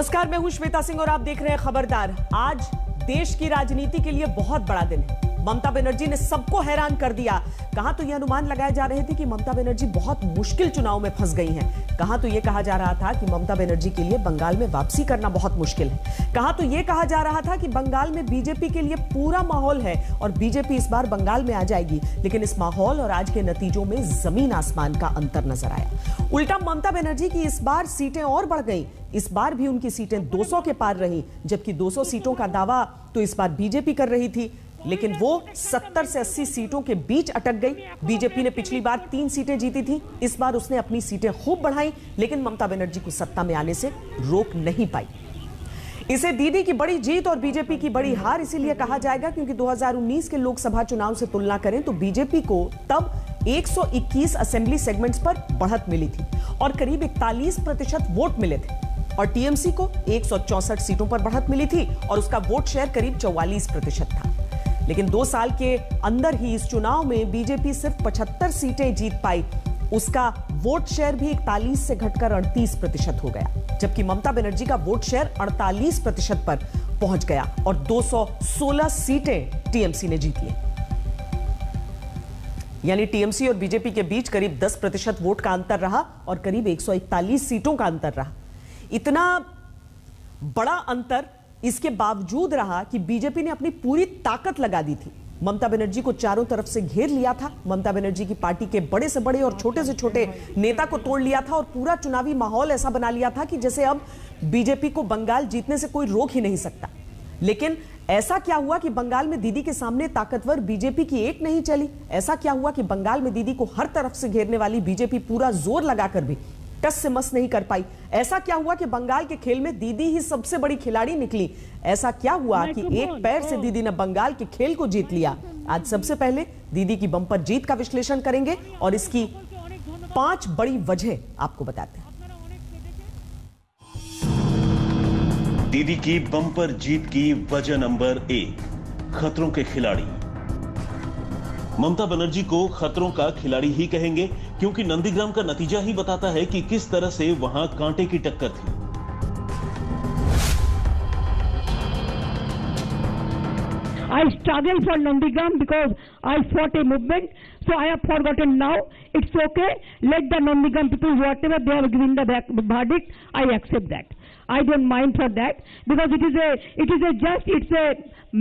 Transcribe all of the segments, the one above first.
नमस्कार, मैं हूं श्वेता सिंह और आप देख रहे हैं खबरदार। आज देश की राजनीति के लिए बहुत बड़ा दिन है। ममता बनर्जी ने सबको हैरान कर दिया। कहां तो यह अनुमान लगाए जा रहे थे कि ममता बनर्जी बहुत मुश्किल चुनाव में फंस गई हैं। कहां तो यह कहा जा रहा था कि ममता बनर्जी के लिए बंगाल में वापसी करना बहुत मुश्किल है। कहां तो यह कहा जा रहा था कि बंगाल में बीजेपी के लिए पूरा माहौल है और बीजेपी इस बार बंगाल में आ जाएगी। लेकिन इस माहौल और आज के नतीजों में जमीन आसमान का अंतर नजर आया। उल्टा ममता बनर्जी की इस बार सीटें और बढ़ गई। इस बार भी उनकी सीटें 200 के पार रही, जबकि 200 सीटों का दावा तो इस बार बीजेपी कर रही थी, लेकिन वो 70 से 80 सीटों के बीच अटक गई। बीजेपी ने पिछली बार 3 सीटें जीती थी, इस बार उसने अपनी सीटें खूब बढ़ाई, लेकिन ममता बनर्जी को सत्ता में आने से रोक नहीं पाई। इसे दीदी की बड़ी जीत और बीजेपी की बड़ी हार इसीलिए कहा जाएगा क्योंकि 2019 के लोकसभा चुनाव से तुलना करें तो बीजेपी को तब 121 असेंबली सेगमेंट्स पर बढ़त मिली थी और करीब 41% वोट मिले थे, और टीएमसी को 164 सीटों पर बढ़त मिली थी और उसका वोट शेयर करीब 44% था। लेकिन 2 साल के अंदर ही इस चुनाव में बीजेपी सिर्फ 75 सीटें जीत पाई। उसका वोट शेयर भी 41 से घटकर 38% हो गया, जबकि ममता बनर्जी का वोट शेयर 48% पर पहुंच गया और 216 सीटें टीएमसी ने जीती हैं। यानी टीएमसी और बीजेपी के बीच करीब 10% वोट का अंतर रहा और करीब 141 सीटों का अंतर रहा। इतना बड़ा अंतर इसके बावजूद रहा कि बीजेपी ने अपनी पूरी ताकत लगा दी थी। ममता बनर्जी को चारों तरफ से घेर लिया था। ममता बनर्जी की पार्टी के बड़े से बड़े और छोटे से छोटे नेता को तोड़ लिया था और पूरा चुनावी माहौल ऐसा बना लिया था कि जैसे अब बीजेपी को बंगाल जीतने से कोई रोक ही नहीं सकता। लेकिन ऐसा क्या हुआ कि बंगाल में दीदी के सामने ताकतवर बीजेपी की एक नहीं चली? ऐसा क्या हुआ कि बंगाल में दीदी को हर तरफ से घेरने वाली बीजेपी पूरा जोर लगाकर भी टस से मस नहीं कर पाई? ऐसा क्या हुआ कि बंगाल के खेल में दीदी ही सबसे बड़ी खिलाड़ी निकली? ऐसा क्या हुआ कि एक पैर से दीदी ने बंगाल के खेल को जीत लिया? आज सबसे पहले दीदी की बंपर जीत का विश्लेषण करेंगे और इसकी 5 बड़ी वजह आपको बताते हैं। दीदी की बंपर जीत की वजह नंबर 1, खतरों के खिलाड़ी। ममता बनर्जी को खतरों का खिलाड़ी ही कहेंगे क्योंकि नंदीग्राम का नतीजा ही बताता है कि किस तरह से वहां कांटे की टक्कर थी। I struggled for Nandigram because I fought a movement, so I have forgotten now. It's okay. Let the Nandigram people, whatever they have given the verdict, I accept that. I don't mind for that because it's a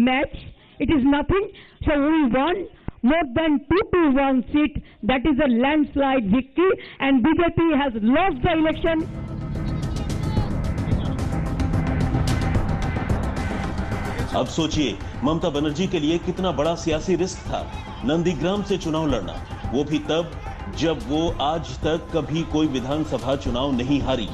match. It is nothing. So we won more than 2-1 seat. That is a landslide victory, and BJP has lost the election. अब सोचिए ममता बनर्जी के लिए कितना बड़ा सियासी risk था नंदीग्राम से चुनाव लड़ना, वो भी तब जब वो आज तक कभी कोई विधानसभा चुनाव नहीं हारी।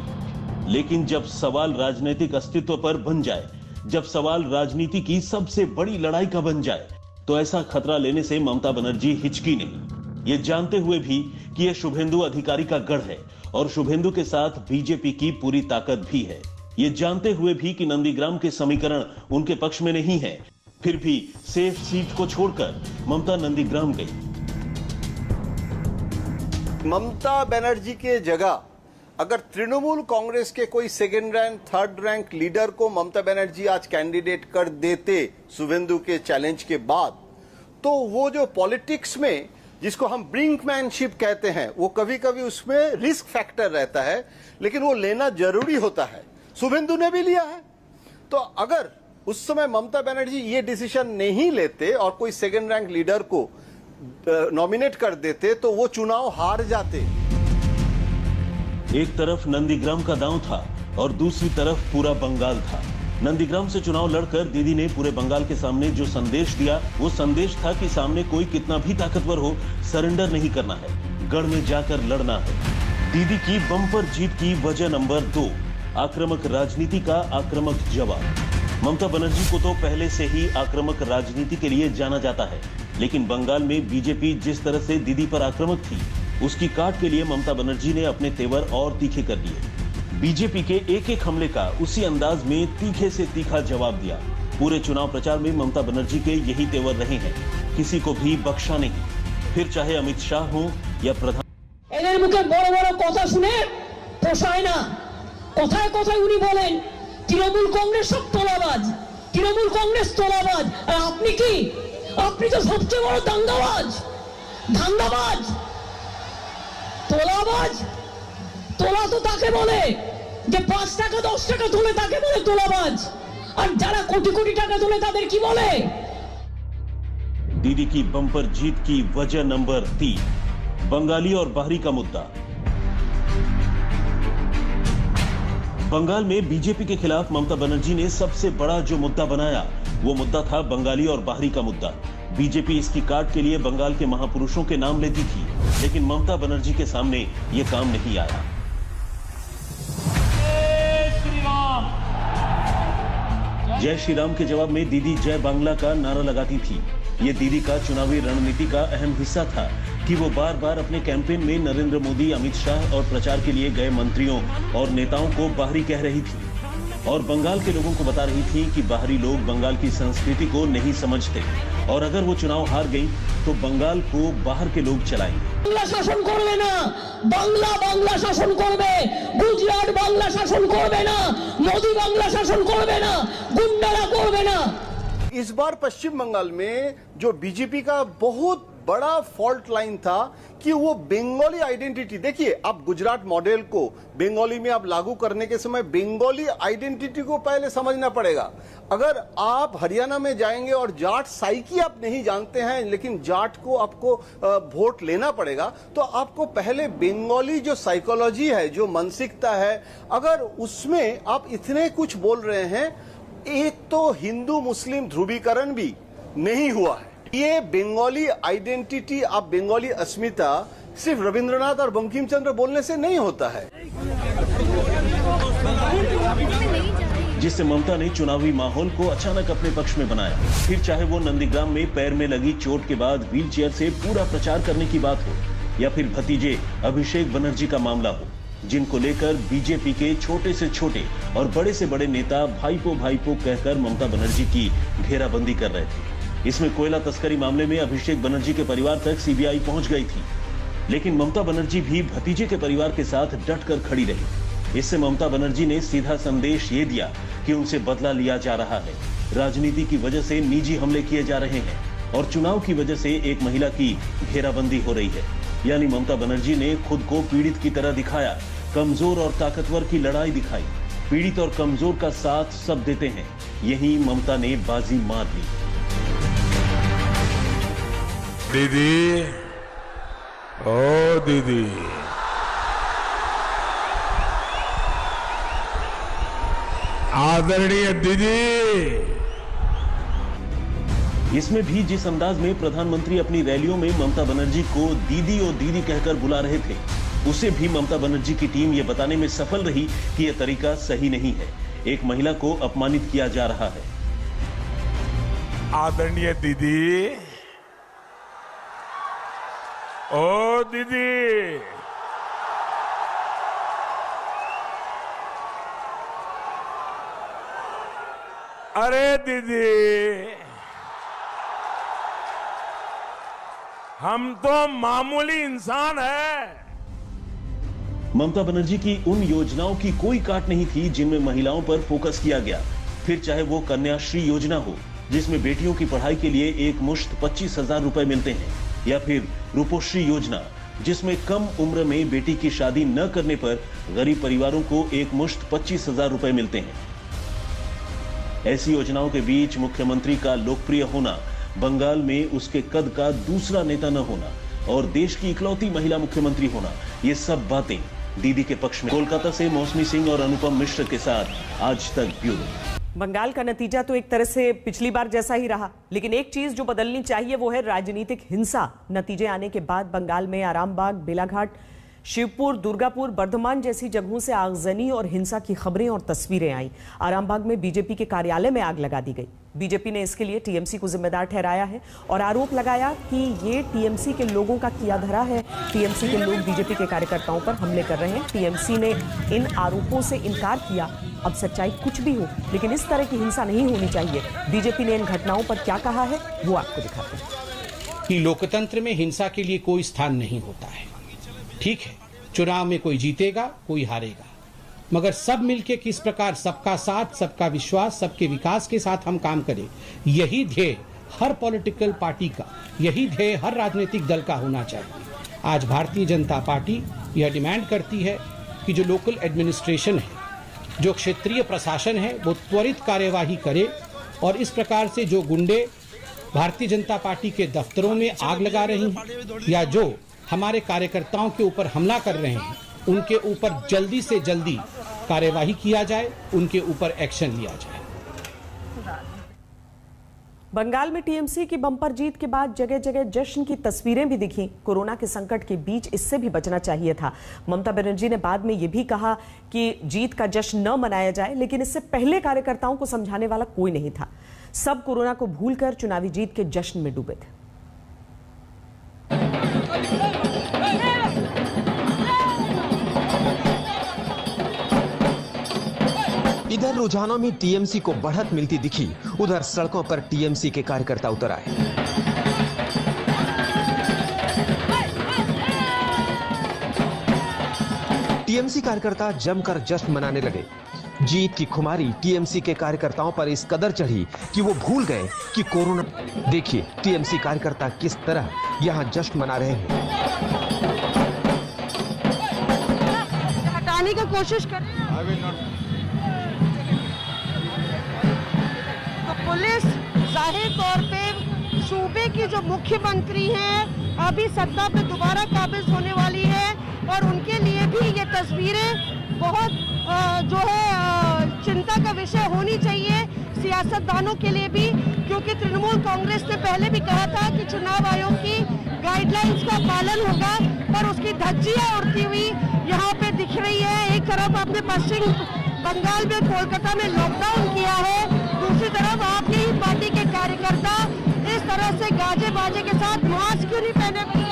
लेकिन जब सवाल राजनीतिक अस्तित्व पर बन जाए, जब सवाल राजनीति की सबसे बड़ी लड़ाई का बन जाए, तो ऐसा खतरा लेने से ममता बनर्जी हिचकी नहीं। ये जानते हुए भी कि यह शुभेंदु अधिकारी का गढ़ है और शुभेंदु के साथ बीजेपी की पूरी ताकत भी है, ये जानते हुए भी कि नंदीग्राम के समीकरण उनके पक्ष में नहीं है, फिर भी सेफ सीट को छोड़कर ममता नंदीग्राम गई। ममता बनर्जी के जगह अगर तृणमूल कांग्रेस के कोई second rank, third rank leader को ममता बनर्जी आज कैंडिडेट कर देते शुभेंदु के चैलेंज के बाद, तो वो जो पॉलिटिक्स में जिसको हम ब्रिंकमैनशिप कहते हैं, वो कभी कभी उसमें रिस्क फैक्टर रहता है, लेकिन वो लेना जरूरी होता है। शुभेंदु ने भी लिया है। तो अगर उस समय ममता बनर्जी ये डिसीजन नहीं लेते और कोई सेकंड रैंक लीडर को नॉमिनेट कर देते तो वो चुनाव हार जाते। एक तरफ नंदीग्राम का दांव था और दूसरी तरफ पूरा बंगाल था। नंदीग्राम से चुनाव लड़कर दीदी ने पूरे बंगाल के सामने जो संदेश दिया, वो संदेश था कि सामने कोई कितना भी ताकतवर हो, सरेंडर नहीं करना है, गढ़ में जाकर लड़ना है। दीदी की बंपर जीत की वजह नंबर 2, आक्रामक राजनीति का आक्रामक जवाब। ममता बनर्जी को तो पहले से ही आक्रामक राजनीति के लिए जाना जाता है, लेकिन बंगाल में बीजेपी जिस तरह से दीदी पर आक्रामक थी, उसकी काट के लिए ममता बनर्जी ने अपने तेवर और तीखे कर दिए। बीजेपी के एक एक हमले का उसी अंदाज में तीखे से तीखा जवाब दिया। पूरे चुनाव प्रचार में ममता बनर्जी के यही तेवर रहे हैं, किसी को भी बख्शा नहीं, फिर चाहे अमित शाह हो या प्रधान। मुखे बड़ बड़ कथा शुने पोषाय ना, কথায় কথায় উনি বলেন তৃণমূল কংগ্রেস সব তোলাবাজ, তৃণমূল কংগ্রেস তোলাবাজ। আর আপনি কি? আপনি তো সবচেয়ে বড় দাঙ্গাবাজ, ধান্দাবাজ, তোলাবাজ। তোলা তো তাকে বলে যে 5 টাকা 10 টাকা তোলে, তাকে বলে তোলাবাজ। আর যারা কোটি কোটি টাকা তোলে তাদের কি বলে? दीदी की बम्पर जीत की वजह नंबर 3, बंगाली और बाहरी का मुद्दा। बंगाल में बीजेपी के खिलाफ ममता बनर्जी ने सबसे बड़ा जो मुद्दा बनाया वो मुद्दा था बंगाली और बाहरी का मुद्दा। बीजेपी इसकी काट के लिए बंगाल के महापुरुषों के नाम लेती थी, लेकिन ममता बनर्जी के सामने ये काम नहीं आया। जय श्री राम के जवाब में दीदी जय बांग्ला का नारा लगाती थी। ये दीदी का चुनावी रणनीति का अहम हिस्सा था कि वो बार बार अपने कैंपेन में नरेंद्र मोदी, अमित शाह और प्रचार के लिए गए मंत्रियों और नेताओं को बाहरी कह रही थी और बंगाल के लोगों को बता रही थी कि बाहरी लोग बंगाल की संस्कृति को नहीं समझते और अगर वो चुनाव हार गई तो बंगाल को बाहर के लोग चलाएंगे। बांग्ला शासन करबे ना, बांग्ला शासन करबे, गुजरात बांग्ला शासन करबे ना, मोदी बांग्ला शासन करबे ना, गुंडारा करबे ना। इस बार पश्चिम बंगाल में जो बीजेपी का बहुत बड़ा फॉल्ट लाइन था कि वो बंगाली आइडेंटिटी, देखिए आप गुजरात मॉडल को बंगाली में आप लागू करने के समय बंगाली आइडेंटिटी को पहले समझना पड़ेगा। अगर आप हरियाणा में जाएंगे और जाट साइकी आप नहीं जानते हैं लेकिन जाट को आपको वोट लेना पड़ेगा, तो आपको पहले बंगाली जो साइकोलॉजी है, जो मानसिकता है, अगर उसमें आप इतने कुछ बोल रहे हैं, एक तो हिंदू मुस्लिम ध्रुवीकरण भी नहीं हुआ है। ये बंगाली आइडेंटिटी, आप बंगाली अस्मिता सिर्फ रविंद्रनाथ और बंकिम चंद्र बोलने से नहीं होता है। जिससे ममता ने चुनावी माहौल को अचानक अपने पक्ष में बनाया। फिर चाहे वो नंदीग्राम में पैर में लगी चोट के बाद व्हीलचेयर से पूरा प्रचार करने की बात हो या फिर भतीजे अभिषेक बनर्जी का मामला हो, जिनको लेकर बीजेपी के छोटे से छोटे और बड़े से बड़े नेता भाईपो भाईपो कहकर ममता बनर्जी की घेराबंदी कर रहे थे। इसमें कोयला तस्करी मामले में अभिषेक बनर्जी के परिवार तक सीबीआई पहुंच गई थी, लेकिन ममता बनर्जी भी भतीजे के परिवार के साथ डटकर खड़ी रही। इससे ममता बनर्जी ने सीधा संदेश ये दिया कि उनसे बदला लिया जा रहा है, राजनीति की वजह से निजी हमले किए जा रहे हैं और चुनाव की वजह से एक महिला की घेराबंदी हो रही है। यानी ममता बनर्जी ने खुद को पीड़ित की तरह दिखाया, कमजोर और ताकतवर की लड़ाई दिखाई। पीड़ित और कमजोर का साथ सब देते हैं, यही ममता ने बाजी मार ली। दीदी, ओ दीदी, आदरणीय दीदी। इसमें भी जिस अंदाज में प्रधानमंत्री अपनी रैलियों में ममता बनर्जी को दीदी और दीदी कहकर बुला रहे थे, उसे भी ममता बनर्जी की टीम ये बताने में सफल रही कि यह तरीका सही नहीं है, एक महिला को अपमानित किया जा रहा है। आदरणीय दीदी, ओ दीदी, अरे दीदी, हम तो मामूली इंसान हैं। ममता बनर्जी की उन योजनाओं की कोई काट नहीं थी जिनमें महिलाओं पर फोकस किया गया। फिर चाहे वो कन्याश्री योजना हो, जिसमें बेटियों की पढ़ाई के लिए एक मुश्त 25,000 रुपए मिलते हैं, या फिर रूपोश्री योजना, जिसमें कम उम्र में बेटी की शादी न करने पर गरीब परिवारों को एक मुश्त 25,000 रुपए मिलते हैं। ऐसी योजनाओं के बीच मुख्यमंत्री का लोकप्रिय होना, बंगाल में उसके कद का दूसरा नेता न होना और देश की इकलौती महिला मुख्यमंत्री होना, ये सब बातें दीदी के पक्ष में। कोलकाता से मौसमी सिंह और अनुपम मिश्र के साथ आज तक ब्यूरो। बंगाल का नतीजा तो एक तरह से पिछली बार जैसा ही रहा, लेकिन एक चीज जो बदलनी चाहिए वो है राजनीतिक हिंसा। नतीजे आने के बाद बंगाल में आरामबाग, बेलाघाट, शिवपुर, दुर्गापुर, बर्धमान जैसी जगहों से आगजनी और हिंसा की खबरें और तस्वीरें आई। आरामबाग में बीजेपी के कार्यालय में आग लगा दी गई। बीजेपी ने इसके लिए टीएमसी को जिम्मेदार ठहराया है और आरोप लगाया कि ये टीएमसी के लोगों का किया धरा है। टीएमसी के लोग बीजेपी के कार्यकर्ताओं पर हमले कर रहे हैं। टीएमसी ने इन आरोपों से इनकार किया। अब सच्चाई कुछ भी हो, लेकिन इस तरह की हिंसा नहीं होनी चाहिए। बीजेपी ने इन घटनाओं पर क्या कहा है वो आपको दिखाते हैं। कि लोकतंत्र में हिंसा के लिए कोई स्थान नहीं होता है। ठीक है, चुनाव में कोई जीतेगा, कोई हारेगा, मगर सब मिलके किस प्रकार सबका साथ, सबका विश्वास, सबके विकास के साथ हम काम करें, यही ध्येय हर पॉलिटिकल पार्टी का, यही ध्येय हर राजनीतिक दल का होना चाहिए। आज भारतीय जनता पार्टी यह डिमांड करती है कि जो लोकल एडमिनिस्ट्रेशन है, जो क्षेत्रीय प्रशासन है, वो त्वरित कार्यवाही करे और इस प्रकार से जो गुंडे भारतीय जनता पार्टी के दफ्तरों में आग लगा रही हैं या जो हमारे कार्यकर्ताओं के ऊपर हमला कर रहे हैं, उनके ऊपर जल्दी से जल्दी कार्यवाही किया जाए, उनके ऊपर एक्शन लिया जाए। बंगाल में टीएमसी की बम्पर जीत के बाद जगह जगह जश्न की तस्वीरें भी दिखी। कोरोना के संकट के बीच इससे भी बचना चाहिए था। ममता बनर्जी ने बाद में यह भी कहा कि जीत का जश्न न मनाया जाए, लेकिन इससे पहले कार्यकर्ताओं को समझाने वाला कोई नहीं था। सब कोरोना को भूलकर चुनावी जीत के जश्न में डूबे थे। इधर रुझानों में टीएमसी को बढ़त मिलती दिखी, उधर सड़कों पर टीएमसी के कार्यकर्ता उतर आए। टीएमसी कार्यकर्ता जमकर जश्न मनाने लगे। जीत की खुमारी टीएमसी के कार्यकर्ताओं पर इस कदर चढ़ी कि वो भूल गए कि कोरोना। देखिए टीएमसी कार्यकर्ता किस तरह यहां जश्न मना रहे हैं। हटाने की कोशिश कर रहे हैं। पुलिस जाहिर तौर पे सूबे की जो मुख्यमंत्री हैं अभी सत्ता पे दोबारा काबिज होने वाली है और उनके लिए भी ये तस्वीरें बहुत जो है चिंता का विषय होनी चाहिए, सियासतदानों के लिए भी, क्योंकि तृणमूल कांग्रेस ने पहले भी कहा था कि चुनाव आयोग की गाइडलाइंस का पालन होगा, पर उसकी धज्जियां उड़ती हुई यहाँ पे दिख रही है। एक तरफ आपने पश्चिम बंगाल में कोलकाता में लॉकडाउन किया है, दूसरी तरफ आपकी ही पार्टी के कार्यकर्ता इस तरह से गाजे बाजे के साथ मास्क क्यों नहीं पहने हुए?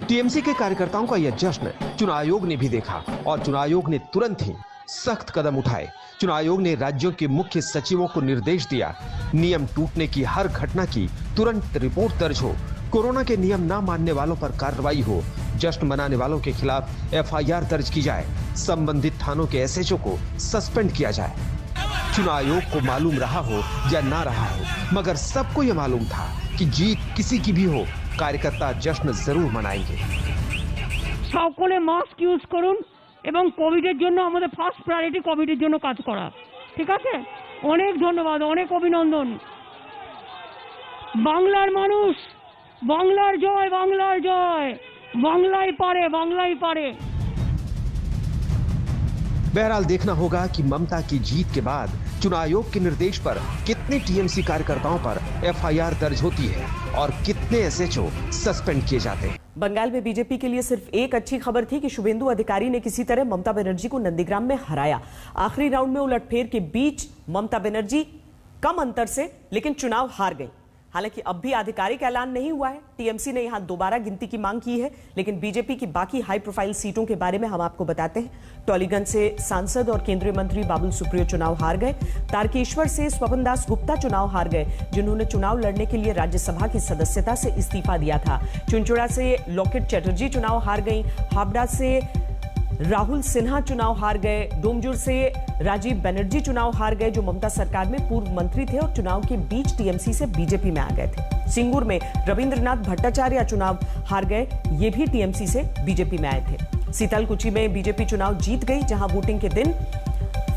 टीएमसी के कार्यकर्ताओं का यह जश्न चुनाव आयोग ने भी देखा और चुनाव आयोग ने तुरंत ही सख्त कदम उठाए। चुनाव आयोग ने राज्यों के मुख्य सचिवों को निर्देश दिया, नियम टूटने की हर घटना की तुरंत रिपोर्ट दर्ज हो, कोरोना के नियम न मानने वालों पर कार्रवाई हो, जश्न मनाने वालों के खिलाफ एफआईआर दर्ज की जाए, संबंधित थानों के एसएचओ को सस्पेंड किया जाए। चुनाव आयोग को मालूम रहा हो या ना रहा हो, मगर सबको यह मालूम था कि जीत किसी की भी हो, कार्यकर्ता जश्न जरूर मनाएंगे। সকলে মাস্ক ইউজ করুন এবং কোভিডের জন্য আমাদের ফার্স্ট প্রায়োরিটি কোভিডের জন্য কাজ করা, ঠিক আছে? অনেক ধন্যবাদ, অনেক অভিনন্দন। বাংলার মানুষ, বাংলার জয়, বাংলার জয়, বাংলাই পারে, বাংলাই পারে। बहरहाल देखना होगा कि ममता की जीत के बाद चुनाव आयोग के निर्देश पर कितने टीएमसी कार्यकर्ताओं पर एफआईआर दर्ज होती है और कितने एसएचओ सस्पेंड किए जाते हैं। बंगाल में बीजेपी के लिए सिर्फ एक अच्छी खबर थी कि शुभेंदु अधिकारी ने किसी तरह ममता बनर्जी को नंदीग्राम में हराया। आखिरी राउंड में उलटफेर के बीच ममता बनर्जी कम अंतर से लेकिन चुनाव हार गई। हालांकि अब भी आधिकारिक ऐलान नहीं हुआ है। टीएमसी ने यहां दोबारा गिनती की मांग की है, लेकिन बीजेपी की बाकी हाई प्रोफाइल सीटों के बारे में हम आपको बताते हैं। टॉलीगंज से सांसद और केंद्रीय मंत्री बाबुल सुप्रियो चुनाव हार गए। तारकेश्वर से स्वपन दास गुप्ता चुनाव हार गए, जिन्होंने चुनाव लड़ने के लिए राज्यसभा की सदस्यता से इस्तीफा दिया था। चुनचुड़ा से लॉकेट चटर्जी चुनाव हार गई। हावड़ा से राहुल सिन्हा चुनाव हार गए। डोमजुर से राजीव बनर्जी चुनाव हार गए, जो ममता सरकार में पूर्व मंत्री थे और चुनाव के बीच टीएमसी से बीजेपी में आ गए थे। सिंगूर में रविंद्रनाथ भट्टाचार्य चुनाव हार गए, ये भी टीएमसी से बीजेपी में आए थे। सीतालकुची में बीजेपी चुनाव जीत गई, जहां वोटिंग के दिन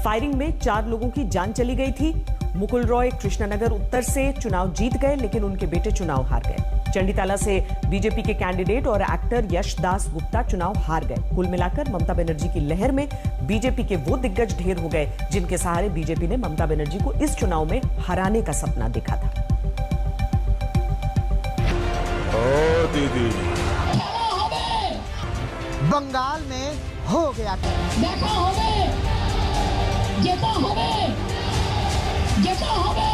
फायरिंग में 4 लोगों की जान चली गई थी। मुकुल रॉय कृष्णनगर उत्तर से चुनाव जीत गए, लेकिन उनके बेटे चुनाव हार गए। चंडीताला से बीजेपी के कैंडिडेट और एक्टर यश दास गुप्ता चुनाव हार गए। कुल मिलाकर ममता बनर्जी की लहर में बीजेपी के वो दिग्गज ढेर हो गए, जिनके सहारे बीजेपी ने ममता बनर्जी को इस चुनाव में हराने का सपना देखा था। ओ दीदी, बंगाल में हो गया দেখা হবে, যেটা হবে, যেটা হবে,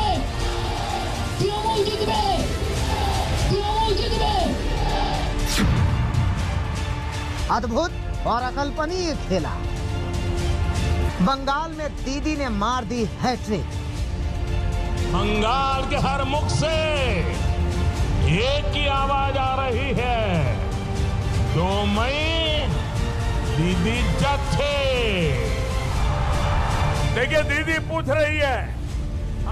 তৃণমূল জিতবে, তৃণমূল জিতবে। अद्भुत और अकल्पनीय खेला। बंगाल में दीदी ने मार दी हैट्रिक। बंगाल के हर मुख से एक ही आवाज आ रही है, 2 मई दीदी जत्थे। देखिए दीदी पूछ रही है,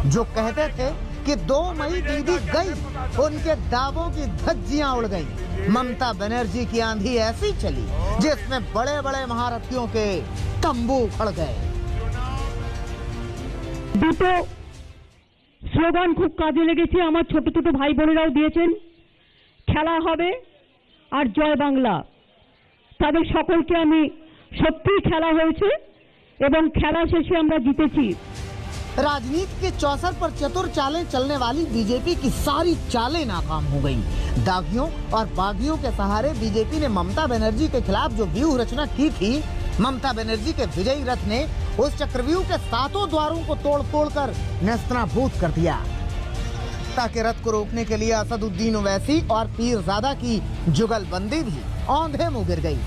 जो कहते थे कि 2 मई दीदी गई, उनके दावों की धज्जियां उड़ गई। ममता बनर्जी की आंधी ऐसी चली जिसमें बड़े बड़े महारथियों के तंबू उखड़ गए। দুটো স্লোগান খুব কাজে লেগেছে, আমার ছোট ছোট ভাই বোনেরাও দিয়েছেন, খেলা হবে আর জয় বাংলা। তাদের সকলকে আমি সত্যিই খেলা হয়েছে এবং খেলা শেষে আমরা জিতেছি। राजनीति के चौसर पर चतुर चालें चलने वाली बीजेपी की सारी चालें नाकाम हो गईं। दागियों और बागियों के सहारे बीजेपी ने ममता बनर्जी के खिलाफ जो व्यूह रचना की थी, ममता बनर्जी के विजयी रथ ने उस चक्रव्यूह के 7 द्वारों को तोड़ कर नेस्तनाबूद कर दिया। ताकि रथ को रोकने के लिए असदुद्दीन ओवैसी और पीरजादा की जुगलबंदी भी औंधे मुंह गिर गई।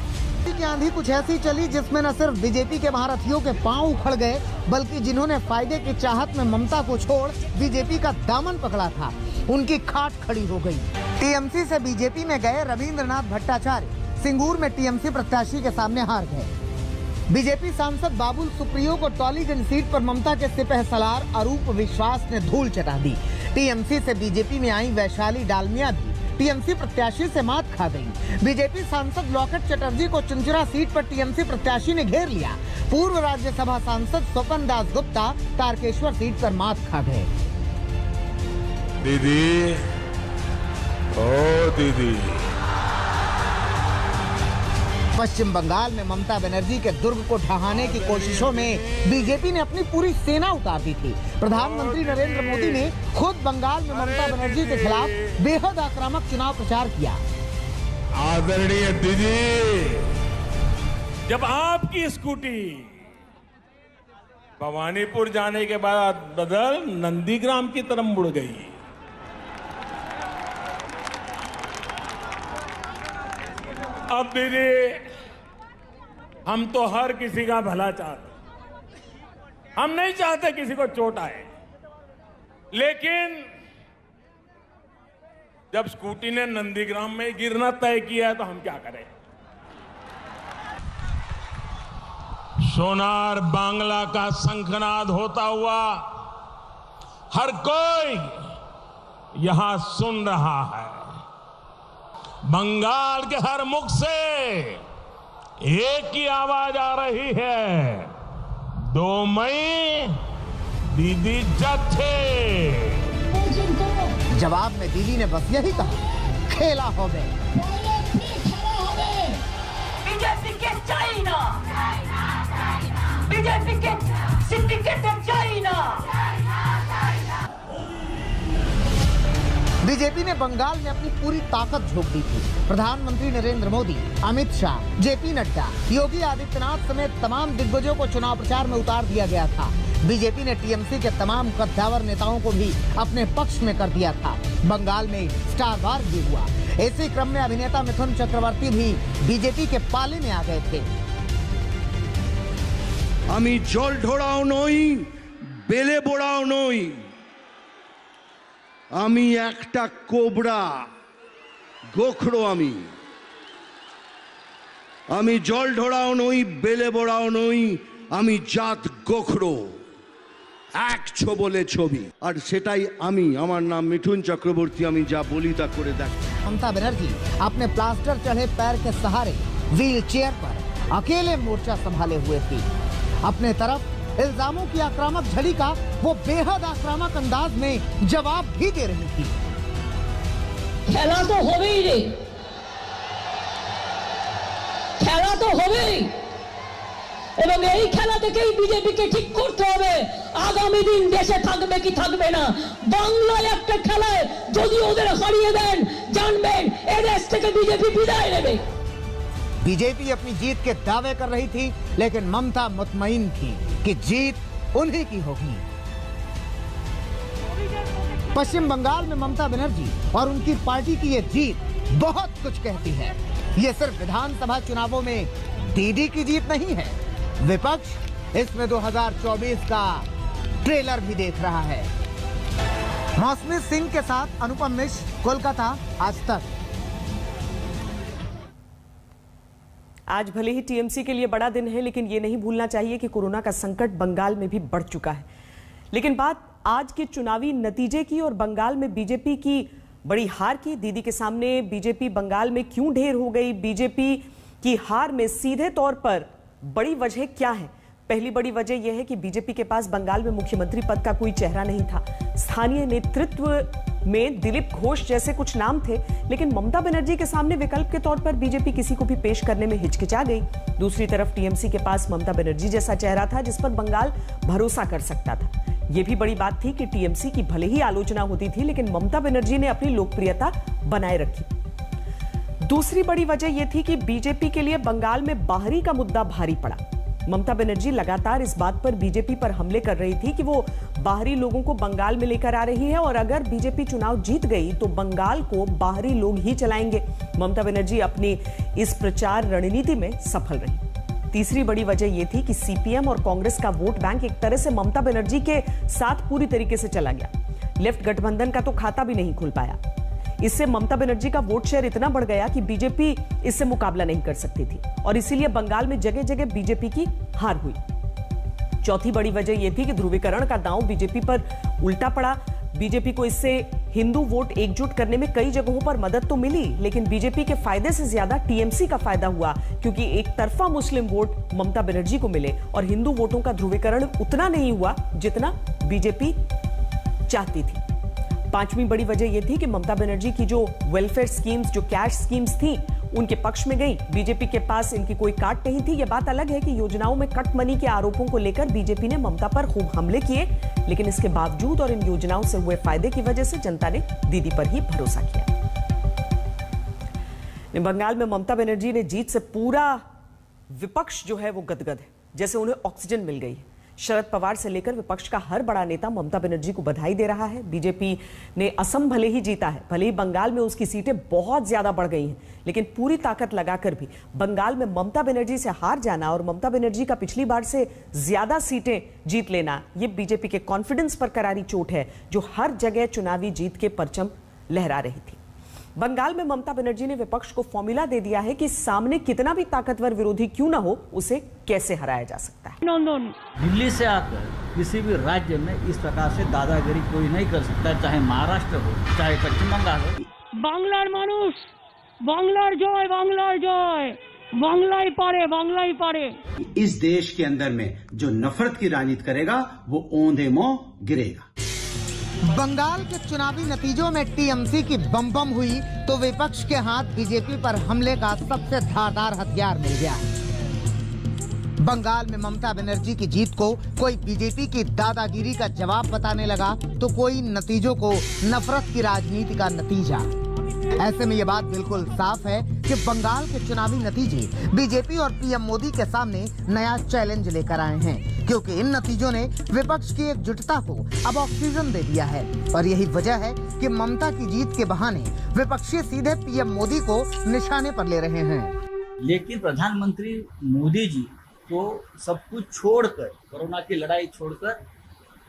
की आंधी कुछ ऐसी चली जिसमें न सिर्फ बीजेपी के महारथियों के पांव उखड़ गए, बल्कि जिन्होंने फायदे की चाहत में ममता को छोड़ बीजेपी का दामन पकड़ा था, उनकी खाट खड़ी हो गई। टीएमसी से बीजेपी में गए रविंद्रनाथ भट्टाचार्य सिंगूर में टीएमसी प्रत्याशी के सामने हार गए। बीजेपी सांसद बाबुल सुप्रियो को टॉलीगंज सीट पर ममता के सिपहसालार अरूप विश्वास ने धूल चटा दी। टीएमसी से बीजेपी में आई वैशाली डालमिया भी टीएमसी प्रत्याशी से मात खा गई। बीजेपी सांसद लॉकेट चटर्जी को चुनचुरा सीट पर टीएमसी प्रत्याशी ने घेर लिया। पूर्व राज्यसभा सांसद स्वपन दास गुप्ता तारकेश्वर सीट पर मात खा गए। दीदी, ओ दीदी। पश्चिम बंगाल में ममता बनर्जी के दुर्ग को ढहाने की कोशिशों में बीजेपी ने अपनी पूरी सेना उतार दी थी। प्रधानमंत्री नरेंद्र मोदी ने खुद बंगाल में ममता बनर्जी के खिलाफ बेहद आक्रामक चुनाव प्रचार किया। आदरणीय दीदी, जब आपकी स्कूटी भवानीपुर जाने के बाद बदल नंदीग्राम की तरफ मुड़ गई, अब दीदी हम तो हर किसी का भला चाहते, हम नहीं चाहते किसी को चोट आए, लेकिन जब स्कूटी ने नंदीग्राम में गिरना तय किया है तो हम क्या करें। सोनार बांग्ला का शंखनाद होता हुआ हर कोई यहां सुन रहा है। बंगाल के हर मुख से एक ही आवाज आ रही है, 2 मई दीदी जत्थे। जवाब में दीदी ने बस यही कहा, खेला हो गए। बीजेपी के चाइना, बीजेपी के सिंडिकेट चाइना। बीजेपी ने बंगाल में अपनी पूरी ताकत झोंक दी थी। प्रधानमंत्री नरेंद्र मोदी, अमित शाह, जेपी नड्डा, योगी आदित्यनाथ समेत तमाम दिग्गजों को चुनाव प्रचार में उतार दिया गया था। बीजेपी ने टीएमसी के तमाम कद्दावर नेताओं को भी अपने पक्ष में कर दिया था। बंगाल में स्टार वार भी हुआ। इसी क्रम में अभिनेता मिथुन चक्रवर्ती भी बीजेपी के पाले में आ गए थे। আমি জল ঢোড়াও নই, বেলে বোড়াও নই, আমি একটা কোবরা গোখরো। আমি জল ঢোড়াও নই, বেলে বোড়াও নই, আমি জাত গোখরো। এক ছবলে ছবি, আর সেটাই আমি। আমার নাম মিঠুন চক্রবর্তী, আমি যা বলি তা করে দেখ। ममता बनर्जी अपने प्लास्टर चढ़े पैर के सहारे व्हील चेयर पर अकेले मोर्चा संभाले हुए थी। अपने तरफ इल्जामों की आक्रामक झड़ी का वो बेहद आक्रामक अंदाज में जवाब भी दे रही थी। खेला तो হবেই রে, খেলা তো হবেই, এবং এই খেলা থেকেই বিজেপিকে ঠিক করতে হবে আগামী দিন দেশে থাকবে কি থাকবে না। বাংলায় একটা খেলায় যদি ওদের হারিয়ে দেন, জানবেন এই দেশ থেকে বিজেপি বিদায় নেবে। बीजेपी अपनी जीत के दावे कर रही थी, लेकिन ममता मुतमईन थी कि जीत उन्हीं की होगी। पश्चिम बंगाल में ममता बनर्जी और उनकी पार्टी की ये जीत बहुत कुछ कहती है। ये सिर्फ विधानसभा चुनावों में दीदी की जीत नहीं है, विपक्ष इसमें 2024 का ट्रेलर भी देख रहा है। मौसमी सिंह के साथ अनुपम मिश्र, कोलकाता, आज तक। आज भले ही टीएमसी के लिए बड़ा दिन है, लेकिन ये नहीं भूलना चाहिए कि कोरोना का संकट बंगाल में भी बढ़ चुका है। लेकिन बात आज के चुनावी नतीजे की और बंगाल में बीजेपी की बड़ी हार की। दीदी के सामने बीजेपी बंगाल में क्यों ढेर हो गई, बीजेपी की हार में सीधे तौर पर बड़ी वजह क्या है? पहली बड़ी वजह यह है कि बीजेपी के पास बंगाल में मुख्यमंत्री पद का कोई चेहरा नहीं था। स्थानीय नेतृत्व में दिलीप घोष जैसे कुछ नाम थे, लेकिन ममता बनर्जी के सामने विकल्प के तौर पर बीजेपी किसी को भी पेश करने में हिचकिचा गई। दूसरी तरफ टीएमसी के पास ममता बनर्जी जैसा चेहरा था जिस पर बंगाल भरोसा कर सकता था। यह भी बड़ी बात थी कि टीएमसी की भले ही आलोचना होती थी, लेकिन ममता बनर्जी ने अपनी लोकप्रियता बनाए रखी। दूसरी बड़ी वजह यह थी कि बीजेपी के लिए बंगाल में बाहरी का मुद्दा भारी पड़ा। ममता बनर्जी लगातार इस बात पर बीजेपी पर हमले कर रही थी कि वो बाहरी लोगों को बंगाल में लेकर आ रही है और अगर बीजेपी चुनाव जीत गई तो बंगाल को बाहरी लोग ही चलाएंगे। ममता बनर्जी अपनी इस प्रचार रणनीति में सफल रही। तीसरी बड़ी वजह यह थी कि सीपीएम और कांग्रेस का वोट बैंक एक तरह से ममता बनर्जी के साथ पूरी तरीके से चला गया। लेफ्ट गठबंधन का तो खाता भी नहीं खुल पाया। इससे ममता बनर्जी का वोट शेयर इतना बढ़ गया कि बीजेपी इससे मुकाबला नहीं कर सकती थी और इसीलिए बंगाल में जगह जगह बीजेपी की हार हुई। चौथी बड़ी वजह यह थी कि ध्रुवीकरण का दांव बीजेपी पर उल्टा पड़ा। बीजेपी को इससे हिंदू वोट एकजुट करने में कई जगहों पर मदद तो मिली, लेकिन बीजेपी के फायदे से ज्यादा टीएमसी का फायदा हुआ, क्योंकि एक तरफा मुस्लिम वोट ममता बनर्जी को मिले और हिंदू वोटों का ध्रुवीकरण उतना नहीं हुआ जितना बीजेपी चाहती थी। पांचवी बड़ी वजह यह थी कि ममता बनर्जी की जो वेलफेयर स्कीम्स, जो कैश स्कीम्स थी, उनके पक्ष में गई। बीजेपी के पास इनकी कोई काट नहीं थी। यह बात अलग है कि योजनाओं में कट मनी के आरोपों को लेकर बीजेपी ने ममता पर खूब हमले किए, लेकिन इसके बावजूद और इन योजनाओं से हुए फायदे की वजह से जनता ने दीदी पर ही भरोसा किया। बंगाल में ममता बनर्जी ने जीत से पूरा विपक्ष जो है वो गदगद है, जैसे उन्हें ऑक्सीजन मिल गई है। शरद पवार से लेकर विपक्ष का हर बड़ा नेता ममता बनर्जी को बधाई दे रहा है। बीजेपी ने असम भले ही जीता है, भले ही बंगाल में उसकी सीटें बहुत ज्यादा बढ़ गई हैं, लेकिन पूरी ताकत लगाकर भी बंगाल में ममता बनर्जी से हार जाना और ममता बनर्जी का पिछली बार से ज्यादा सीटें जीत लेना, यह बीजेपी के कॉन्फिडेंस पर करारी चोट है, जो हर जगह चुनावी जीत के परचम लहरा रही थी। बंगाल में ममता बनर्जी ने विपक्ष को फॉर्मूला दे दिया है कि सामने कितना भी ताकतवर विरोधी क्यों ना हो, उसे कैसे हराया जा सकता है। दिल्ली से आकर किसी भी राज्य में इस प्रकार से दादागिरी कोई नहीं कर सकता, चाहे महाराष्ट्र हो, चाहे पश्चिम बंगाल हो। बांग्लार मानुष, बांग्लार जय, बांग्लार जय, बांग्लाई पारे, बांग्लाई पारे। इस देश के अंदर में जो नफरत की राजनीति करेगा वो औंधे मुंह गिरेगा। बंगाल के चुनावी नतीजों में टीएमसी की बम बम हुई तो विपक्ष के हाथ बीजेपी पर हमले का सबसे धारदार हथियार मिल गया। बंगाल में ममता बनर्जी की जीत को कोई बीजेपी की दादागिरी का जवाब बताने लगा तो कोई नतीजों को नफरत की राजनीति का नतीजा। ऐसे में ये बात बिल्कुल साफ है कि बंगाल के चुनावी नतीजे बीजेपी और पीएम मोदी के सामने नया चैलेंज लेकर आए हैं, क्योंकि इन नतीजों ने विपक्ष की एकजुटता को अब ऑक्सीजन दे दिया है। और यही वजह है कि ममता की जीत के बहाने विपक्षी सीधे पीएम मोदी को निशाने पर ले रहे हैं। लेकिन प्रधानमंत्री मोदी जी को सब कुछ छोड़कर, कोरोना की लड़ाई छोड़कर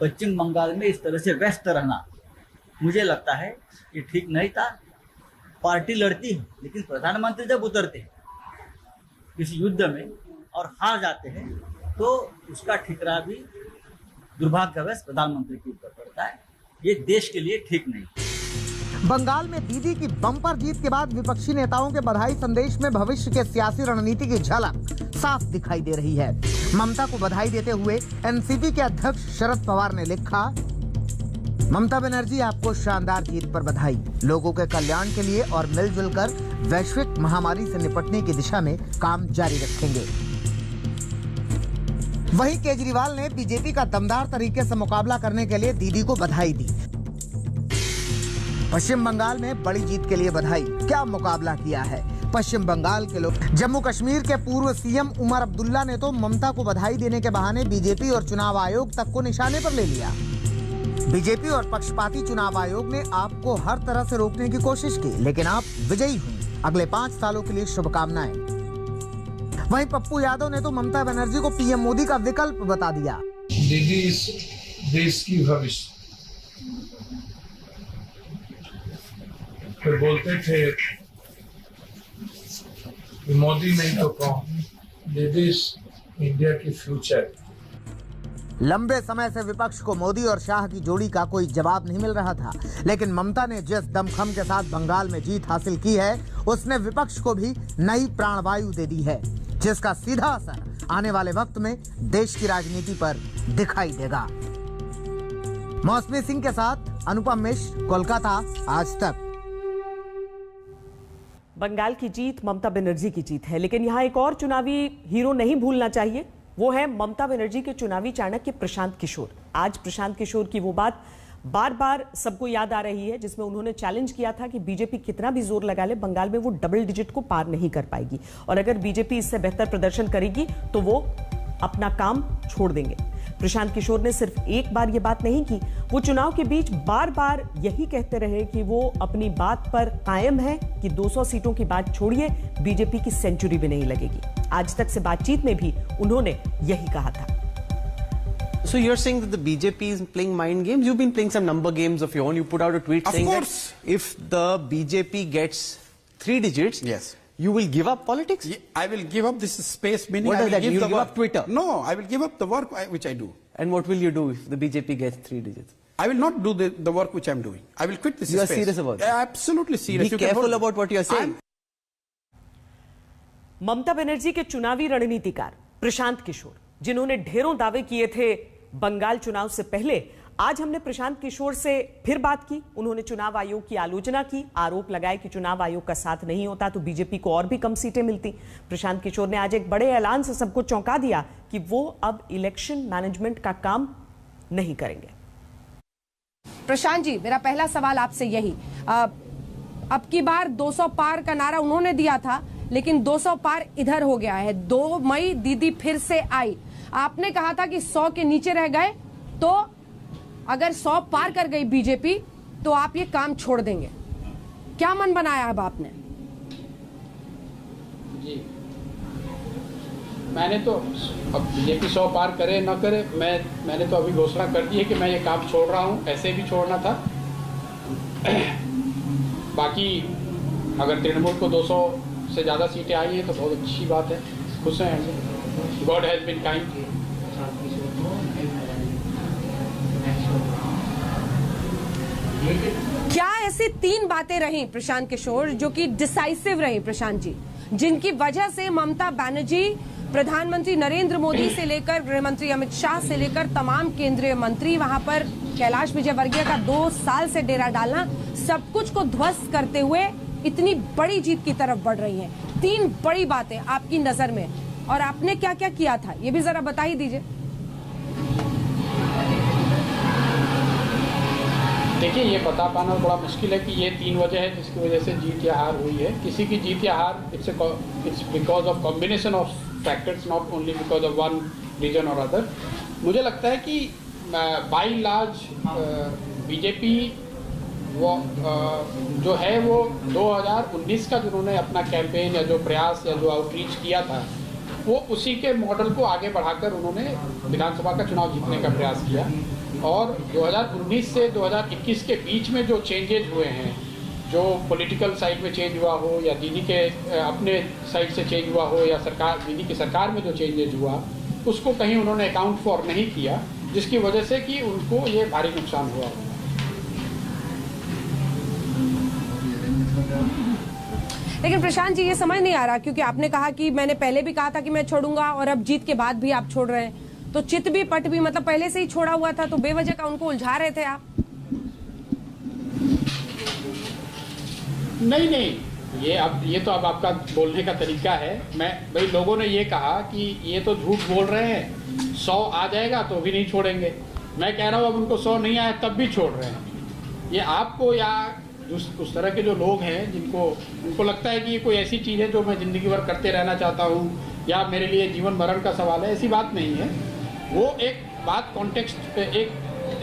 पश्चिम बंगाल में इस तरह से व्यस्त रहना, मुझे लगता है कि ठीक नहीं था। पार्टी लड़ती है, लेकिन प्रधानमंत्री जब उतरते हैं किसी युद्ध में और हार जाते हैं तो उसका ठिकरा भी दुर्भाग्यवश प्रधानमंत्री के ऊपर पड़ता है। ये देश के लिए ठीक नहीं। बंगाल में दीदी की बम्पर जीत के बाद विपक्षी नेताओं के बधाई संदेश में भविष्य के सियासी रणनीति की झलक साफ दिखाई दे रही है। ममता को बधाई देते हुए एनसीपी के अध्यक्ष शरद पवार ने लिखा, ममता बनर्जी आपको शानदार जीत पर बधाई। लोगों के कल्याण के लिए और मिलजुल कर वैश्विक महामारी से निपटने की दिशा में काम जारी रखेंगे। वहीं केजरीवाल ने बीजेपी का दमदार तरीके से मुकाबला करने के लिए दीदी को बधाई दी। पश्चिम बंगाल में बड़ी जीत के लिए बधाई। क्या मुकाबला किया है पश्चिम बंगाल के लोग। जम्मू कश्मीर के पूर्व सीएम उमर अब्दुल्ला ने तो ममता को बधाई देने के बहाने बीजेपी और चुनाव आयोग तक को निशाने पर ले लिया। बीजेपी और पक्षपाती चुनाव आयोग ने आपको हर तरह से रोकने की कोशिश की, लेकिन आप विजयी हुई। अगले 5 सालों के लिए शुभकामनाएं। वहीं पप्पू यादव ने तो ममता बनर्जी को पीएम मोदी का विकल्प बता दिया। दीदी इस देश की भविष्य। फिर बोलते थे कि मोदी नहीं तो कौन, दिस इंडिया की फ्यूचर। लंबे समय से विपक्ष को मोदी और शाह की जोड़ी का कोई जवाब नहीं मिल रहा था, लेकिन ममता ने जिस दमखम के साथ बंगाल में जीत हासिल की है, उसने विपक्ष को भी नई प्राणवायु दे दी है, जिसका सीधा असर आने वाले वक्त में देश की राजनीति पर दिखाई देगा। मौसमी सिंह के साथ अनुपम मिश्र, कोलकाता, आज तक। बंगाल की जीत ममता बनर्जी की जीत है, लेकिन यहाँ एक और चुनावी हीरो नहीं भूलना चाहिए। वो है ममता बनर्जी के चुनावी चाणक्य प्रशांत किशोर। आज प्रशांत किशोर की वो बात बार बार सबको याद आ रही है, जिसमें उन्होंने चैलेंज किया था कि बीजेपी कितना भी जोर लगा ले, बंगाल में वो डबल डिजिट को पार नहीं कर पाएगी, और अगर बीजेपी इससे बेहतर प्रदर्शन करेगी तो वो अपना काम छोड़ देंगे। प्रशांत किशोर ने सिर्फ एक बार ये बात नहीं की, वो चुनाव के बीच बार बार यही कहते रहे कि वो अपनी बात पर कायम है कि 200 सीटों की बात छोड़िए, बीजेपी की सेंचुरी भी नहीं लगेगी। आज तक से बातचीत में भी उन्होंने यही कहा था। So you're saying that the BJP is playing mind games? You've been playing some number games of your own. You put out a tweet saying that if the BJP gets 3 digits, yes, you will give up politics? I will give up this space, meaning What I does will that mean? give You the give work. up Twitter? No, I will give up the work which I do. And what will you do if the BJP gets 3 digits? I will not do the work which I'm doing. I will quit this You space. are serious about it? Absolutely serious. Be careful about what you are saying. Mamata Banerjee के चुनावी रणनीतिकार प्रशांत किशोर, जिन्होंने ढेरों दावे किए थे बंगाल चुनाव से पहले, आज हमने प्रशांत किशोर से फिर बात की। उन्होंने चुनाव आयोग की आलोचना की, आरोप लगाए कि चुनाव आयोग का साथ नहीं होता तो बीजेपी को और भी कम सीटें मिलती। प्रशांत किशोर ने आज एक बड़े ऐलान से सबको चौंका दिया कि वो अब इलेक्शन मैनेजमेंट का काम नहीं करेंगे। प्रशांत जी, मेरा पहला सवाल आपसे यही, अब की बार 200 पार का नारा उन्होंने दिया था, लेकिन 200 पार इधर हो गया है। 2 मई दीदी फिर से आई, आपने कहा था कि 100 के नीचे रह गए तो अगर 100 पार कर गई बीजेपी तो आप ये काम छोड़ देंगे। क्या मन बनाया अब आपने? जी, मैंने तो अब बीजेपी 100 पार करे ना करे, मैंने तो अभी घोषणा कर दी है कि मैं ये काम छोड़ रहा हूँ। ऐसे भी छोड़ना था। बाकी अगर तृणमूल को 200 से ज़्यादा सीटें आई हैं तो बहुत अच्छी बात है, खुश हैं। God has been kind. क्या ऐसी 3 बातें रही प्रशांत किशोर जो कि डिसाइसिव रही प्रशांत जी, जिनकी वजह से ममता बनर्जी प्रधानमंत्री नरेंद्र मोदी से लेकर गृह मंत्री अमित शाह से लेकर तमाम केंद्रीय मंत्री, वहां पर कैलाश विजयवर्गीय का 2 साल से डेरा डालना, सब कुछ को ध्वस्त करते हुए इतनी बड़ी जीत की तरफ बढ़ रही हैं। 3 बड़ी बातें आपकी नजर में, और आपने क्या क्या किया था ये भी जरा बता ही दीजिए। देखिए, ये बता पाना बड़ा मुश्किल है कि ये 3 वजह है जिसकी वजह से जीत या हार हुई है। किसी की जीत या हार it's because of combination of factors, not only because of one reason और अदर। मुझे लगता है कि बाई लार्ज बीजेपी वो जो है वो 2019 का जिन्होंने अपना कैंपेन या जो प्रयास या जो आउटरीच किया था, वो उसी के मॉडल को आगे बढ़ाकर उन्होंने विधानसभा का चुनाव जीतने का प्रयास किया। और 2019 से 2021 के बीच में जो चेंजेज हुए हैं, जो पॉलिटिकल साइड में चेंज हुआ हो या दीदी के अपने साइड से चेंज हुआ हो या सरकार, दीदी की सरकार में जो चेंजेज हुआ, उसको कहीं उन्होंने अकाउंट फॉर नहीं किया, जिसकी वजह से कि उनको ये भारी नुकसान हुआ। लेकिन प्रशांत जी, ये समझ नहीं आ रहा, क्योंकि आपने कहा कि मैंने पहले भी कहा था कि मैं छोड़ूंगा और अब जीत के बाद भी आप छोड़ रहे हैं, तो चित भी पट भी, मतलब पहले से ही छोड़ा हुआ था, तो बेवजह का उनको उलझा रहे थे आप? नहीं, ये तो अब आपका बोलने का तरीका है। भाई लोगों ने ये कहा कि ये तो झूठ बोल रहे हैं, 100 आ जाएगा तो भी नहीं छोड़ेंगे। मैं कह रहा हूँ अब उनको 100 नहीं आया तब भी छोड़ रहे हैं। ये आपको या उस तरह के जो लोग हैं उनको लगता है कि ये कोई ऐसी चीज़ है जो मैं ज़िंदगी भर करते रहना चाहता हूँ या मेरे लिए जीवन मरण का सवाल है, ऐसी बात नहीं है। वो एक बात कॉन्टेक्स्ट, एक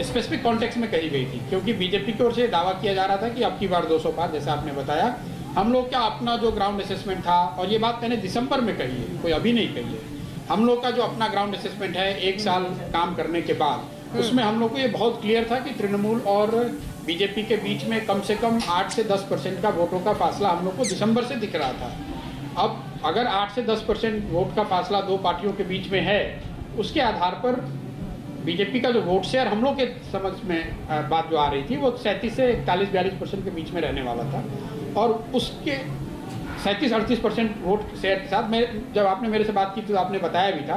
स्पेसिफिक कॉन्टेक्स्ट में कही गई थी, क्योंकि बीजेपी की ओर से दावा किया जा रहा था कि अब की बार 200 पार, जैसा आपने बताया। हम लोग का अपना जो ग्राउंड असेसमेंट था, और ये बात मैंने दिसंबर में कही है, कोई अभी नहीं कही है, हम लोग का जो अपना ग्राउंड असेसमेंट है 1 साल काम करने के बाद, उसमें हम लोग को ये बहुत क्लियर था कि तृणमूल और बीजेपी के बीच में कम से कम 8 से 10% का वोटों का फासला हम लोग को दिसंबर से दिख रहा था। अब अगर 8 से 10% वोट का फासला दो पार्टियों के बीच में है, उसके आधार पर बीजेपी का जो वोट शेयर हम लोग के समझ में बात जो आ रही थी वो 37 से 41-42% के बीच में रहने वाला था। और उसके 37-38% वोट शेयर के साथ जब आपने मेरे से बात की तो आपने बताया भी था,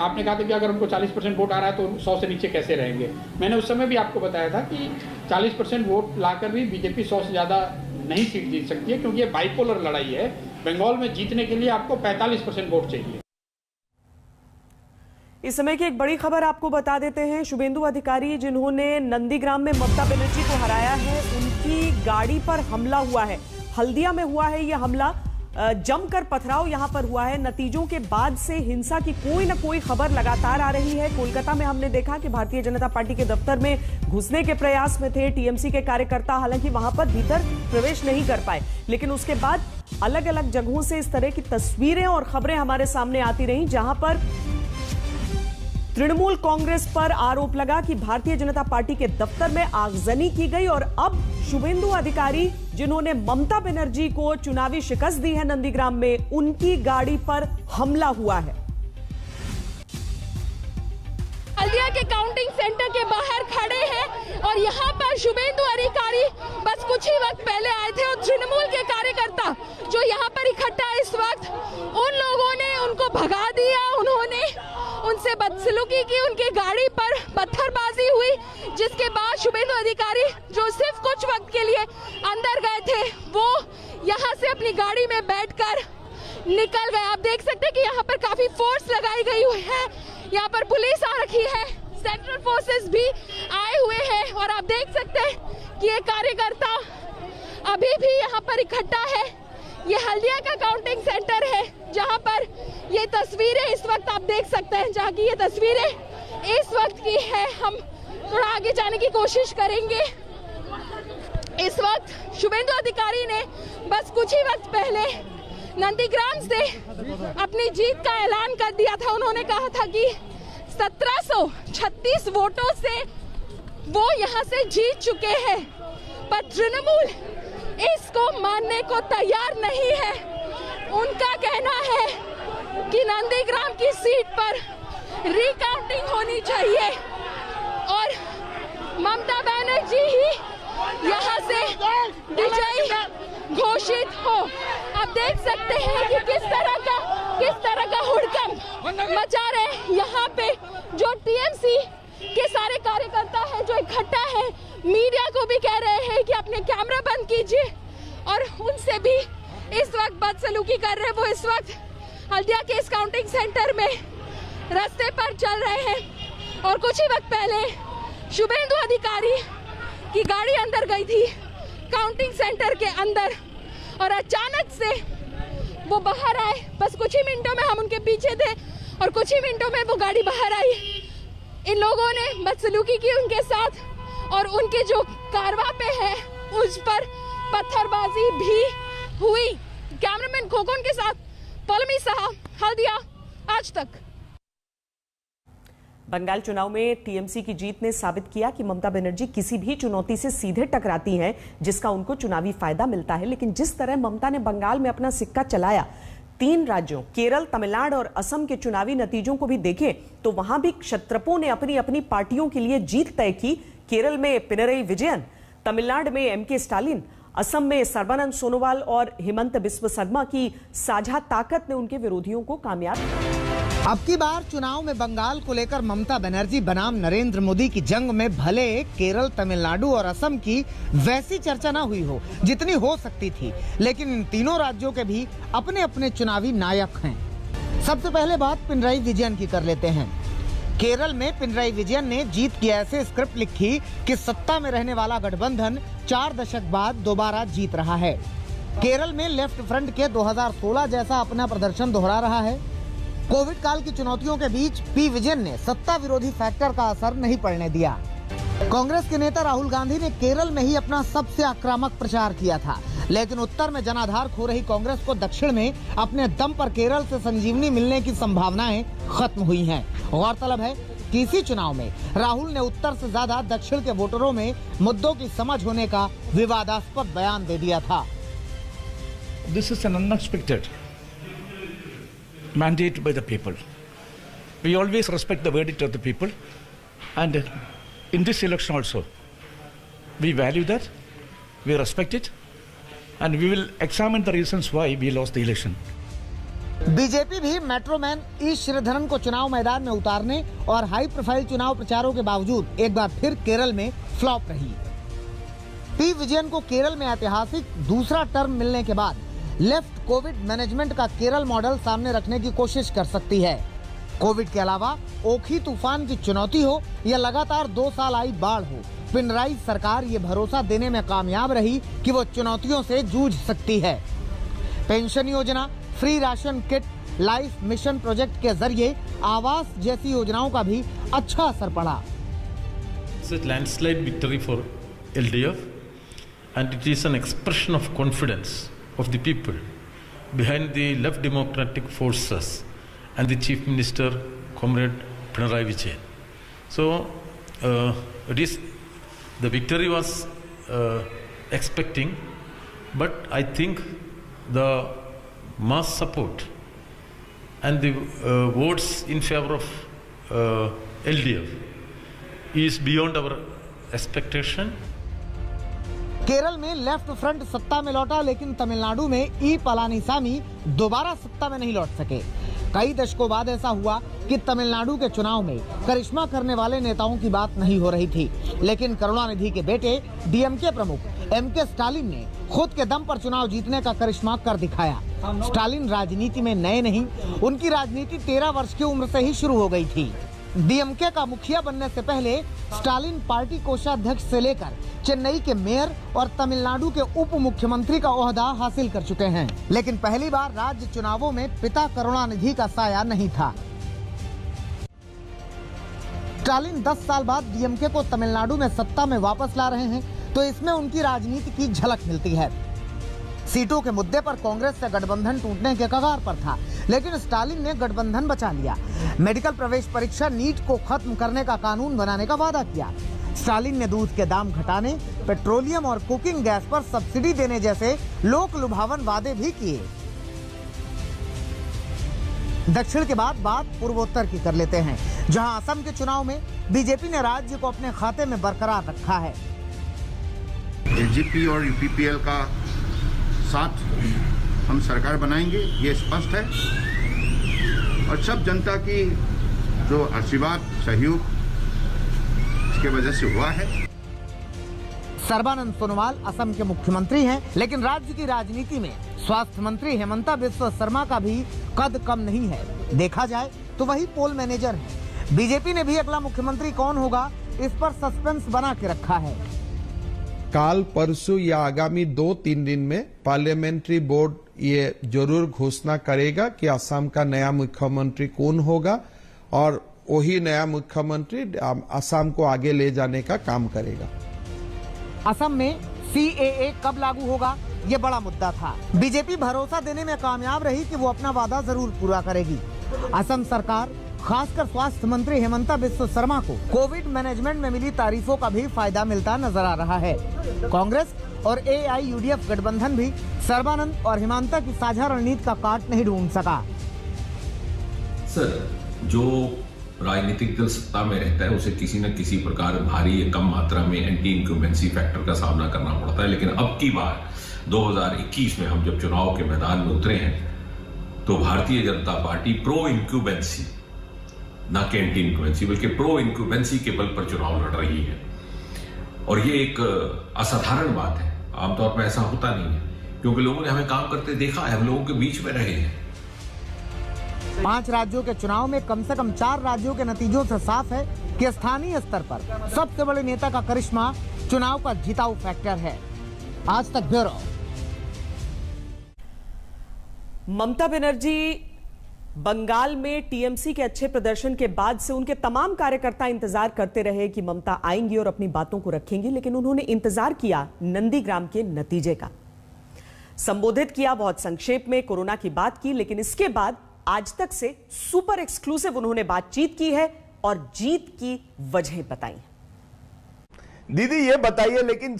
आपने कहा था कि अगर उनको 40% वोट आ रहा है तो 100 से नीचे कैसे रहेंगे। मैंने उस समय भी आपको बताया था कि 40% वोट लाकर भी बीजेपी 100 से ज़्यादा नहीं सीट जीत सकती है, क्योंकि ये बाइपोलर लड़ाई है। बंगाल में जीतने के लिए आपको 45% वोट चाहिए। इस समय की एक बड़ी खबर आपको बता देते हैं। शुभेंदु अधिकारी जिन्होंने नंदीग्राम में ममता बनर्जी को हराया है, उनकी गाड़ी पर हमला हुआ है। हल्दिया में हुआ है यह हमला, जमकर पथराव यहां पर हुआ है। नतीजों के बाद से हिंसा की कोई ना कोई खबर लगातार आ रही है। कोलकाता में हमने देखा कि भारतीय जनता पार्टी के दफ्तर में घुसने के प्रयास में थे टीएमसी के कार्यकर्ता, हालांकि वहां पर भीतर प्रवेश नहीं कर पाए, लेकिन उसके बाद अलग अलग जगहों से इस तरह की तस्वीरें और खबरें हमारे सामने आती रही, जहां पर तृणमूल कांग्रेस पर आरोप लगा कि भारतीय जनता पार्टी के दफ्तर में आगजनी की गई। और अब शुभेंदु अधिकारी जिन्होंने ममता बनर्जी को चुनावी शिकस्त दी है नंदीग्राम में, उनकी गाड़ी पर हमला हुआ है। हल्दिया के काउंटिंग सेंटर के बाहर खड़े हैं और यहाँ पर शुभेंदु अधिकारी बस कुछ ही वक्त पहले आए थे और तृणमूल के कार्यकर्ता जो यहाँ पर इकट्ठा है इस वक्त, उन लोगों ने उनको भगा दिया, उन्होंने उनसे बदसलूकी की, उनकी गाड़ी पर पत्थरबाजी हुई, जिसके बाद शुभेंदु अधिकारी जो सिर्फ कुछ वक्त के लिए अंदर गए थे वो यहाँ से अपनी गाड़ी में बैठकर निकल गए। आप देख सकते हैं कि यहाँ पर काफी फोर्स लगाई गई हुई है, यहाँ पर पुलिस आ रखी है, सेंट्रल फोर्सेस भी आए हुए हैं और आप देख सकते हैं कि ये कार्यकर्ता अभी भी यहाँ पर इकट्ठा है। ये हल्दिया का काउंटिंग सेंटर है जहाँ पर ये तस्वीरें इस वक्त आप देख सकते हैं, जहाँ की ये तस्वीरें इस वक्त की है। हम थोड़ा आगे जाने की कोशिश करेंगे। इस वक्त शुभेंदु अधिकारी ने बस कुछ ही वक्त पहले नंदीग्राम से अपनी जीत का ऐलान कर दिया था। उन्होंने कहा था कि 1736 वोटों से वो यहाँ से जीत चुके हैं, पर तृणमूल इसको मानने को तैयार नहीं है। उनका कहना है कि नंदीग्राम की सीट पर रिकाउंटिंग होनी चाहिए और ममता बनर्जी ही यहाँ से विजयी घोषित हो। आप देख सकते हैं कि किस तरह का हुड़कम मचा रहे यहाँ पे जो टीएमसी के सारे कार्यकर्ता हैं जो इकट्ठा है। मीडिया को भी कह रहे हैं कि अपने कैमरा बंद कीजिए और उनसे भी इस वक्त बदसलूकी कर रहे हैं। वो इस वक्त हल्दिया के इस काउंटिंग सेंटर में रास्ते पर चल रहे हैं और कुछ ही वक्त पहले शुभेंदु अधिकारी की गाड़ी अंदर गई थी काउंटिंग सेंटर के अंदर और अचानक से वो बाहर आए। बस कुछ ही मिनटों में हम उनके पीछे थे और कुछ ही मिनटों में वो गाड़ी बाहर आई। इन लोगों ने बदसलूकी की उनके साथ और उनके जो कारवा पे है उस पर पत्थरबाजी भी हुई। कैमरामैन खोखन के साथ पलमी साहब, हल्दिया, आज तक। बंगाल चुनाव में टीएमसी की जीत ने साबित किया कि ममता बनर्जी किसी भी चुनौती से सीधे टकराती हैं जिसका उनको चुनावी फायदा मिलता है। लेकिन जिस तरह ममता ने बंगाल में अपना सिक्का चलाया, 3 राज्यों केरल, तमिलनाडु और असम के चुनावी नतीजों को भी देखें तो वहां भी क्षत्रपों ने अपनी अपनी पार्टियों के लिए जीत तय की। केरल में पिनरई विजयन, तमिलनाडु में एमके स्टालिन, असम में सर्बानंद सोनोवाल और हिमंत बिस्व शर्मा की साझा ताकत ने उनके विरोधियों को कामयाब। अब की बार चुनाव में बंगाल को लेकर ममता बनर्जी बनाम नरेंद्र मोदी की जंग में भले केरल, तमिलनाडु और असम की वैसी चर्चा न हुई हो जितनी हो सकती थी, लेकिन इन तीनों राज्यों के भी अपने अपने चुनावी नायक हैं। सबसे पहले बात पिनरई विजयन की कर लेते हैं। केरल में पिनरई विजयन ने जीत की ऐसे स्क्रिप्ट लिखी कि सत्ता में रहने वाला गठबंधन 4 दशक बाद दोबारा जीत रहा है। केरल में लेफ्ट फ्रंट के 2016 जैसा अपना प्रदर्शन दोहरा रहा है। कोविड काल की चुनौतियों के बीच पी विजयन ने सत्ता विरोधी फैक्टर का असर नहीं पड़ने दिया। कांग्रेस के नेता राहुल गांधी ने केरल में ही अपना सबसे आक्रामक प्रचार किया था, लेकिन उत्तर में जनाधार खो रही कांग्रेस को दक्षिण में अपने दम पर केरल से संजीवनी मिलने की संभावनाएं खत्म हुई हैं। गौरतलब है कि इसी चुनाव में राहुल ने उत्तर से ज्यादा दक्षिण के वोटरों में मुद्दों की समझ होने का विवादास्पद बयान दे दिया था। This is an unexpected mandate by the people. We always respect the verdict of the people, and in this election also, we value that, we respect it, and we will examine the reasons why we lost the election. BJP भी Metro Man ई श्रीधरन को चुनाव मैदान में उतारने और high profile चुनाव प्रचारों के बावजूद एक बार फिर केरल में फ्लॉप रही। पी विजयन को केरल में ऐतिहासिक दूसरा टर्म मिलने के बाद लेफ्ट कोविड मैनेजमेंट का केरल मॉडल सामने रखने की कोशिश कर सकती है। कोविड के अलावा ओखी तूफान की चुनौती हो या लगातार 2 साल आई बाढ़ हो, पिनराई सरकार ये भरोसा देने में कामयाब रही कि वो चुनौतियों से जूझ सकती है। पेंशन योजना, free ration kit, life mission project के जरिए आवास जैसी योजनाओं का भी अच्छा असर पड़ा। It's a landslide victory for LDF, and it is an expression of confidence of the people behind the left democratic forces and the Chief Minister, Comrade Pinarayi Vijayan. So, the victory was expecting, but I think the mass support and the votes in favor of LDF is beyond our expectation. Kerala में left front सत्ता में लौटा, लेकिन तमिलनाडु में ई पलानीसामी दोबारा सत्ता में नहीं लौट सके। कई दशकों बाद ऐसा हुआ कि तमिलनाडु के चुनाव में करिश्मा करने वाले नेताओं की बात नहीं हो रही थी, लेकिन करुणानिधि के बेटे डीएमके प्रमुख एमके स्टालिन ने खुद के दम पर चुनाव जीतने का करिश्मा कर दिखाया। स्टालिन राजनीति में नए नहीं, उनकी राजनीति 13 वर्ष की उम्र से ही शुरू हो गई थी। डीएमके का मुखिया बनने से पहले स्टालिन पार्टी कोषाध्यक्ष से लेकर चेन्नई के मेयर और तमिलनाडु के उप मुख्यमंत्री का ओहदा हासिल कर चुके हैं, लेकिन पहली बार राज्य चुनावों में पिता करुणानिधि का साया नहीं था। स्टालिन 10 साल बाद डीएमके को तमिलनाडु में सत्ता में वापस ला रहे हैं, तो इसमें उनकी राजनीति की झलक मिलती है। सीटों के मुद्दे पर कांग्रेस से गठबंधन टूटने के कगार पर था, लेकिन स्टालिन ने गठबंधन बचा लिया। मेडिकल प्रवेश परीक्षा नीट को खत्म करने का कानून बनाने का वादा किया। स्टालिन ने दूध के दाम घटाने, पेट्रोलियम और कुकिंग गैस पर सब्सिडी देने जैसे लोक लुभावन वादे भी किए। दक्षिण के बाद बात पूर्वोत्तर की कर लेते हैं, जहां असम के चुनाव में बीजेपी ने राज्य को अपने खाते में बरकरार रखा है। एलजेपी और यूपीपीएल का साथ हम सरकार बनाएंगे, ये स्पष्ट है, और सब जनता की जो आशीर्वाद सहयोग इसके वजह से हुआ है। सर्बानंद सोनोवाल असम के मुख्यमंत्री हैं, लेकिन राज्य की राजनीति में स्वास्थ्य मंत्री हेमंता बिस्वा शर्मा का भी कद कम नहीं है। देखा जाए तो वही पोल मैनेजर है। बीजेपी ने भी अगला मुख्यमंत्री कौन होगा, इस पर सस्पेंस बना के रखा है। काल परसों या आगामी 2-3 दिन में पार्लियामेंट्री बोर्ड ये जरूर घोषणा करेगा कि असम का नया मुख्यमंत्री कौन होगा, और वही नया मुख्यमंत्री असम को आगे ले जाने का काम करेगा। असम में सीएए कब लागू होगा, ये बड़ा मुद्दा था। बीजेपी भरोसा देने में कामयाब रही कि वो अपना वादा जरूर पूरा करेगी। असम सरकार, खासकर स्वास्थ्य मंत्री हेमंता बिस्वा शर्मा को कोविड मैनेजमेंट में मिली तारीफों का भी फायदा मिलता नजर आ रहा है। कांग्रेस और एआईयूडीएफ गठबंधन भी सर्बानंद और हेमंता की साझा रणनीति का काट नहीं ढूंढ सका। सर, जो राजनीतिक दल सत्ता में रहता है उसे किसी न किसी प्रकार भारी या कम मात्रा में एंटी इंक्यूबेंसी फैक्टर का सामना करना पड़ता है, लेकिन अब की बार 2021 में हम जब चुनाव के मैदान में उतरे हैं तो भारतीय जनता पार्टी प्रो इंक्यूबेंसी, ना कि एंटी इंक्यूबेंसी बल्कि प्रो इंक्यूबेंसी के बल पर चुनाव लड़ रही है, और ये एक असाधारण बात है। आमतौर पर ऐसा होता नहीं है, क्योंकि लोगों ने हमें काम करते देखा है, हम लोगों के बीच में रहे हैं। 5 राज्यों के चुनाव में कम से कम 4 राज्यों के नतीजों से साफ है कि स्थानीय स्तर पर सबसे बड़े नेता का करिश्मा चुनाव का जिताऊ फैक्टर है। आज तक ब्यूरो। ममता बनर्जी बंगाल में टीएमसी के अच्छे प्रदर्शन के बाद से उनके तमाम कार्यकर्ता इंतजार करते रहे कि ममता आएंगी और अपनी बातों को रखेंगी, लेकिन उन्होंने इंतजार किया नंदीग्राम के नतीजे का। संबोधित किया बहुत संक्षेप में, कोरोना की बात की, लेकिन इसके बाद आज तक से सुपर एक्सक्लूसिव उन्होंने बातचीत की है और जीत की वजह बताई। दीदी ये बताइए, लेकिन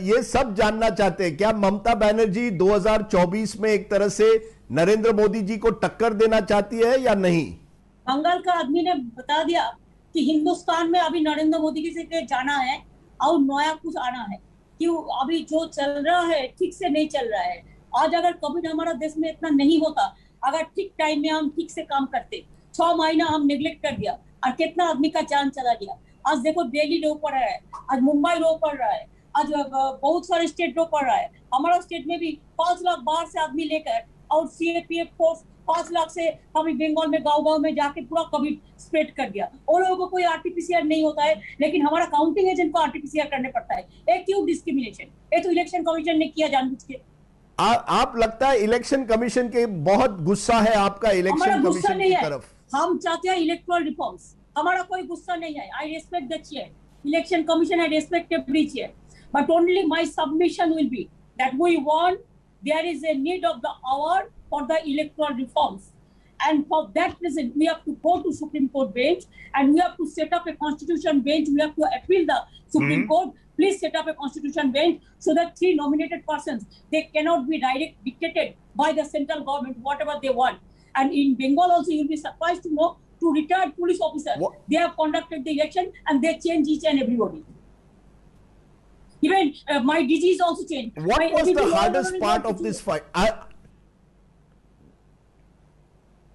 ये सब जानना चाहते हैं, क्या ममता बनर्जी 2024 में एक तरह से नरेंद्र मोदी जी को टक्कर देना चाहती है या नहीं? बंगाल का आदमी ने बता दिया कि हिंदुस्तान में अभी नरेंद्र मोदी जी से जाना है और नया कुछ आना है, कि अभी जो चल रहा है ठीक से नहीं चल रहा है। आज अगर कोविड हमारा देश में इतना नहीं होता, अगर ठीक टाइम में हम ठीक से काम करते, 6 महीना हम नेग्लेक्ट कर दिया और कितना आदमी का जान चला गया। आज देखो दिल्ली रो पड़ रहा है, आज मुंबई रो पड़ रहा है, आज बहुत सारे स्टेट रो पड़ रहा है। हमारा स्टेट में भी 5 लाख बाहर से आदमी लेकर और सीएपीएफ फोर्स 5 लाख से हमें बंगाल में गांव-गांव में जाके पूरा कोविड स्प्रेड कर दिया। और लोगों को कोई आरटीपीसीआर नहीं होता है, लेकिन हमारा काउंटिंग एजेंट को आरटीपीसीआर करने पड़ता है। ये क्यों डिस्क्रिमिनेशन? ये तो इलेक्शन कमीशन ने किया जानबूझ के। आप लगता है इलेक्शन कमीशन के बहुत गुस्सा है आपका इलेक्शन कमीशन की तरफ? हम चाहते हैं इलेक्टोरल रिफॉर्म्स, हमारा कोई गुस्सा नहीं है। I respect the chair, election commission, I respect every chair, but only my submission will be that we want, there is a need of the hour for the electoral reforms, and for that reason we have to go to Supreme Court bench and we have to set up a constitution bench. We have to appeal the Supreme Court. Please set up a constitution bench so that 3 nominated persons, they cannot be dictated by the central government whatever they want. And in Bengal also you'll be surprised to know, to retired police officers, they have conducted the election and they change each and everybody. Even my DG is also changed. What was the hardest part of this fight?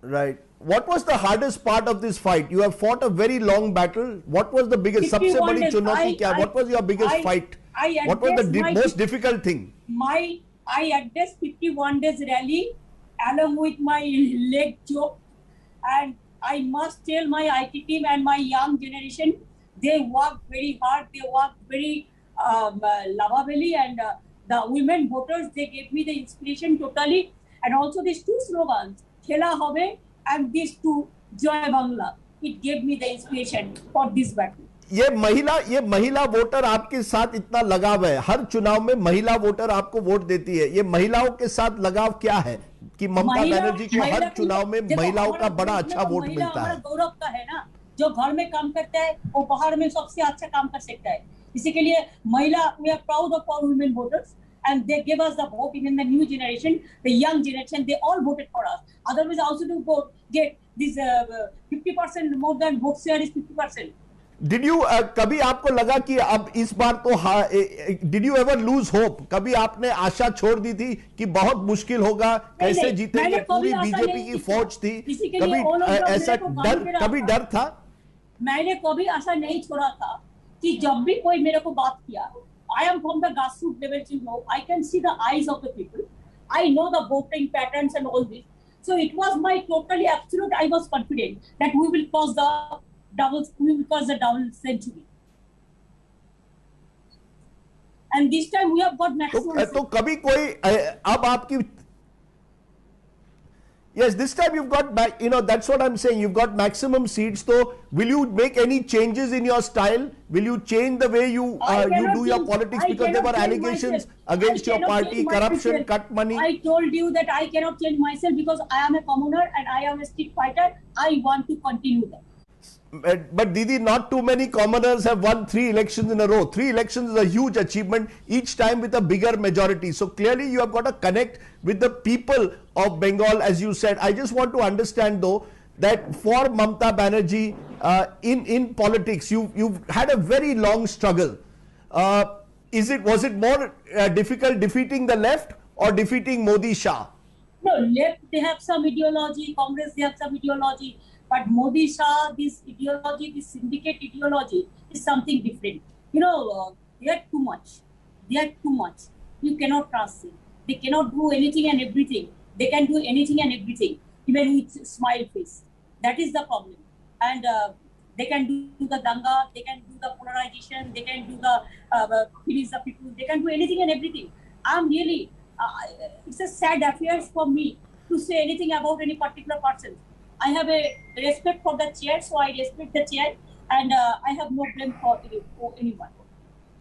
Right. What was the hardest part of this fight? You have fought a very long battle. What was the biggest? सबसे बड़ी चुनौती क्या? What was your biggest fight? What was the most difficult thing? I addressed 51 days rally along with my leg choke, and I must tell my IT team and my young generation, they worked very hard. They worked very lovably, and the women voters, they gave me the inspiration totally. And also these 2 slogans, Khela Hobe and these 2, Joy Bangla, it gave me the inspiration for this battle. ये महिला voter आपके साथ इतना लगाव है, हर चुनाव में महिला वोटर आपको वोट देती है, ये महिलाओं के साथ लगाव क्या है कि ममता बनर्जी को हर चुनाव में महिलाओं का बड़ा अच्छा वोट मिलता है? गौरव का है ना, जो घर में काम करता है वो बाहर में सबसे अच्छा काम कर सकता है। इसी के लिए महिला, we are proud of our women voters and they gave us the vote. Even the new generation, the young generation, they all voted for us. Otherwise also to vote, get this 50% more than vote share is 50%. Did you कभी आपको लगा कि अब इस बार तो did you ever lose hope? कभी आपने आशा छोड़ दी थी कि बहुत मुश्किल होगा, कैसे जीतेंगे? पूरी बीजेपी की फौज थी, कभी ऐसा कभी डर था? मैंने कभी आशा नहीं छोड़ा था कि जब भी कोई मेरे को बात किया, I am from the grassroots level, you know, I can see the eyes of the people, I know the voting patterns and all this, so it was my totally absolute, I was confident that we will cross the double century, and this time we have got maximum. तो कभी कोई अब आपकी Yes, this time you've got, that's what I'm saying. You've got maximum seats. So, will you make any changes in your style? Will you change the way you do your politics? Because there were allegations against your party, corruption, cut money. I told you that I cannot change myself because I am a commoner and I am a street fighter. I want to continue that. But Didi, not too many commoners have won 3 elections in a row. 3 elections is a huge achievement, each time with a bigger majority. So clearly you have got to connect with the people of Bengal, as you said. I just want to understand though, that for Mamta Banerjee, in politics, you've had a very long struggle. Was it more difficult defeating the left or defeating Modi Shah? No, left, they have some ideology, Congress, they have some ideology. But Modi Shah, this ideology, this syndicate ideology is something different. You know, they are too much. They are too much. You cannot trust them. They cannot do anything and everything. They can do anything and everything, even with smile face. That is the problem. And they can do the danga, they can do the polarization, they can do the finish the people, they can do anything and everything. I'm really, it's a sad affair for me to say anything about any particular person. I have a respect for the chair, so I respect the chair, and I have no blame for anyone.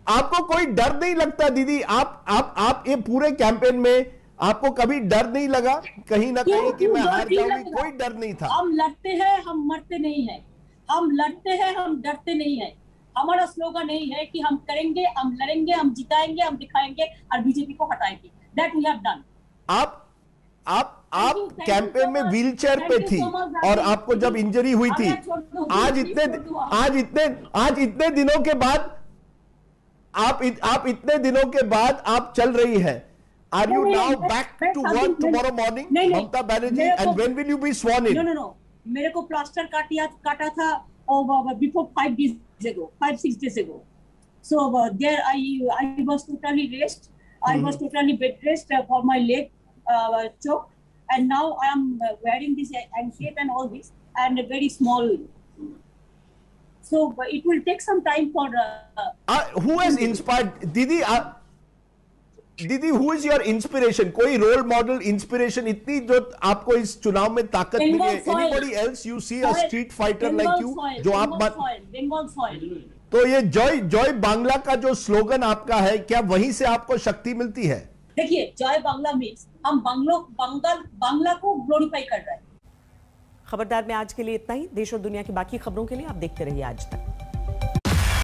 आपको कोई डर नहीं लगता दीदी? आप ये पूरे campaign में आपको कभी डर नहीं लगा कहीं ना कहीं कि मैं हार जाऊंगी? कोई डर नहीं था? हम लड़ते हैं, हम मरते नहीं हैं. हम लड़ते हैं, हम डरते नहीं हैं. हमारा स्लोगन यही है कि हम करेंगे, हम लड़ेंगे, हम जिताएंगे, हम दिखाएंगे और बीजेपी को हटाएंगे। That we have done. आप कैंपेन में व्हीलचेयर पे थी और आपको जब इंजरी हुई थी, आज इतने दिनों के बाद आप इतने दिनों के बाद आप चल रही है। Are you now back to work tomorrow morning, Mamata Banerjee? And when will you be sworn in? No. मेरे को प्लास्टर काटा था before 5 days ago, 5-6 days ago. So there I was totally rest. I was totally bed rest for my leg choke, and now I am wearing this anklet and all this, and very small. So it will take some time for. Who has inspired दीदी, who is your inspiration? कोई role model, inspiration इतनी जो आपको इस चुनाव में ताकत मिली है? Anybody else you see a street fighter like you? जो आप Bengal soil. तो ये जॉय बांग्ला का जो स्लोगन आपका है, क्या वहीं से आपको शक्ति मिलती है? देखिए, जॉय बांग्ला मीन्स हम बांग्ला को ग्लोरीफाई कर रहे हैं। खबरदार में आज के लिए इतना ही। देश और दुनिया की बाकी खबरों के लिए आप देखते रहिए आज तक।